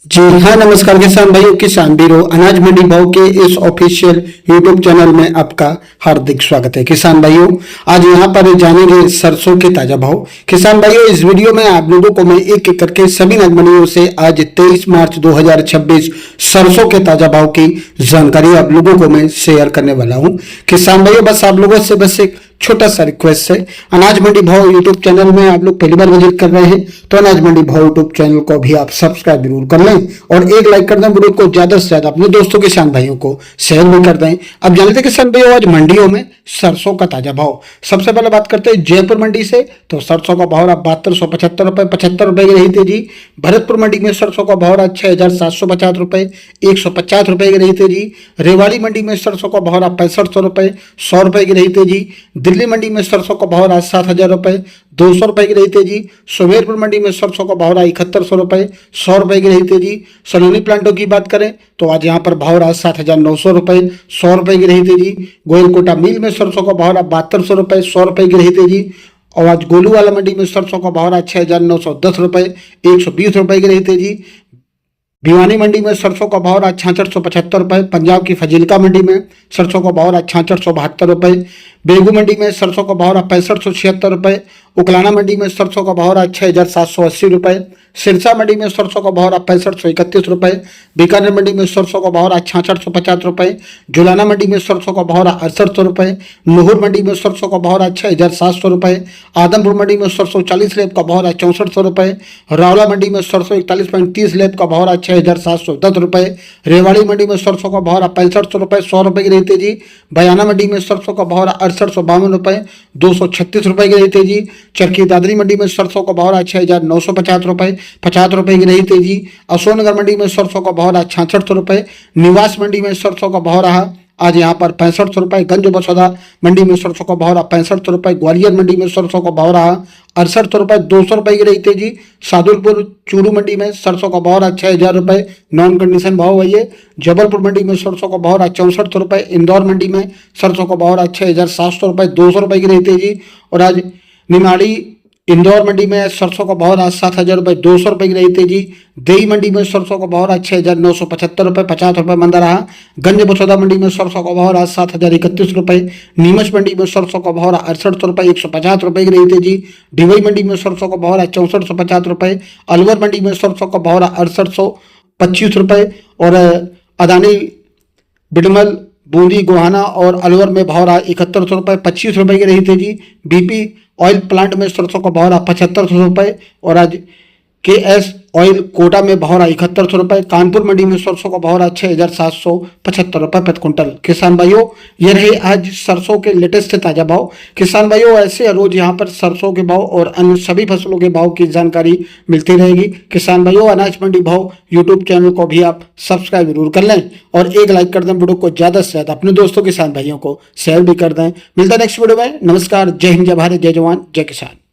जी हाँ, नमस्कार किसान भाइयों, किसान बीरो अनाज मंडी भाव के इस ऑफिशियल यूट्यूब चैनल में आपका हार्दिक स्वागत है। किसान भाइयों, आज यहाँ पर जानेंगे सरसों के ताजा भाव। किसान भाइयों, इस वीडियो में आप लोगों को मैं एक एक करके सभी अनाज मंडियों से आज 23 मार्च 2026 सरसों के ताजा भाव की जानकारी आप लोगों को मैं शेयर करने वाला हूँ। किसान भाइयों, बस आप लोगों से बस एक छोटा सा रिक्वेस्ट है, अनाज मंडी भाव यूट्यूब चैनल में आप लोग पहली बार विजिट कर रहे हैं तो अनाज मंडी भाव यूट्यूब चैनल को भी आप सब्सक्राइब जरूर कर लें और एक लाइक कर दें। वीडियो को ज्यादा से ज्यादा अपने दोस्तों किसान भाइयों को शेयर भी कर दें। अब जानते हैं किसान भाइयों, आज मंडियों में सरसों का ताजा भाव। सबसे पहले बात करते हैं जयपुर मंडी से, तो सरसों का भाव 7275 रुपए 75 रुपए की रही तेजी। भरतपुर मंडी में सरसों का भाव 6750 रुपए 150 रुपए की रही तेजी। रेवाड़ी मंडी में सरसों का भाव 6500 रुपए 100 रुपए की रही तेजी। दिल्ली मंडी में सरसों का भाव 7000 रुपए 200 रुपए की रही तेजी। सुमेरपुर मंडी में सरसों का भाव 7100 रुपए 100 रुपए की रही तेजी। सलोनी प्लांटों की बात करें तो आज यहाँ पर भाव 7900 रुपए 100 रुपए की रही तेजी। गोयलकोटा मिल में सरसों का भाव 7200 रुपए 100 रुपए की रही तेजी। और आज गोलूवाला मंडी में सरसों का भाव 6910 रुपए 120 रुपए की रही तेजी। भिवानी मंडी में सरसों का भाव 6675 रुपए। पंजाब की फजीलका मंडी में सरसों का भाव 6672 रुपए। बेगू मंडी में सरसों का भाव 6576 रुपए। उकलाना मंडी में सरसों का भाव 6780 रुपए। सिरसा मंडी में सरसों का भाव 6531 रुपए। बीकानेर मंडी में सरसों का भाव 6650 रुपए। जुलाना मंडी में सरसों का भाव 6800 रुपए। नुहर मंडी में सरसों का भाव 6700 रुपए। आदमपुर मंडी में सरसों 40 लेब का भाव 6400 रुपए। रावला मंडी में सरसों 41.30 लेब का भाव 6710 रुपए। रेवाड़ी मंडी में सरसों का भाव 6500 रुपए 100 रुपए की रही तेजी। बयाना मंडी में सरसों का भाव 6852 रुपए 236 रुपए की रही तेजी। चरखी दादरी मंडी में सरसों का भाव 6950 रुपए 50 रुपए की रही तेजी। अशोकनगर मंडी में सरसों का भाव 6600 रुपए। निवास मंडी में सरसों का भाव रहा आज यहाँ पर 6500 रुपए। गंज बसौदा मंडी में सरसों का भाव 6500 रुपए। ग्वालियर मंडी में सरसों का भाव रहा 68 रुपए 200 रुपए की रही तेजी। सादुलपुर चूरू मंडी में सरसों का भाव 6000 रुपए नॉन कंडीशन भाव है ये। जबलपुर मंडी में सरसों का भाव 64 रुपए। इंदौर मंडी में सरसों का भाव 6700 रुपए 200 रुपए की रही तेजी। और आज निमाड़ी इंदौर मंडी में सरसों का भाव 7000 रुपए 200 रुपए की रही तेजी। देई मंडी में सरसों का भाव 6975 रुपए 50 रुपए मंदा रहा। गंज बसौदा मंडी में सरसों का भाव 7031 रुपए। नीमच मंडी में सरसों का भाव 6800 रुपए 150 रुपए की रही तेजी। डिवई मंडी में सरसों का भाव 6450 रुपए। अलवर मंडी में सरसों का भाव 6825 रुपए। और अदानी बिडमल बूंदी गोहाना और अलवर में भाव रहा 7100 रुपए 25 रुपए की रही तेजी। बीपी ऑयल प्लांट में सरसों का भाव रहा 7500 रुपए। और आज केएस ऑयल कोटा में भाव रहा 7100 रुपए। कानपुर मंडी में सरसों का भाव रहा 6775 रुपए प्रति क्विंटल। किसान भाइयों, ये रहे आज सरसों के लेटेस्ट ताजा भाव। किसान भाइयों, ऐसे रोज यहाँ पर सरसों के भाव और अन्य सभी फसलों के भाव की जानकारी मिलती रहेगी। किसान भाइयों, अनाज मंडी भाव यूट्यूब चैनल को भी आप सब्सक्राइब जरूर कर लें और एक लाइक कर दें। वीडियो को ज्यादा से ज्यादा अपने दोस्तों किसान भाइयों को शेयर भी कर दें। मिलता है नेक्स्ट वीडियो में। नमस्कार, जय हिंद, जय भारत, जय जवान, जय किसान।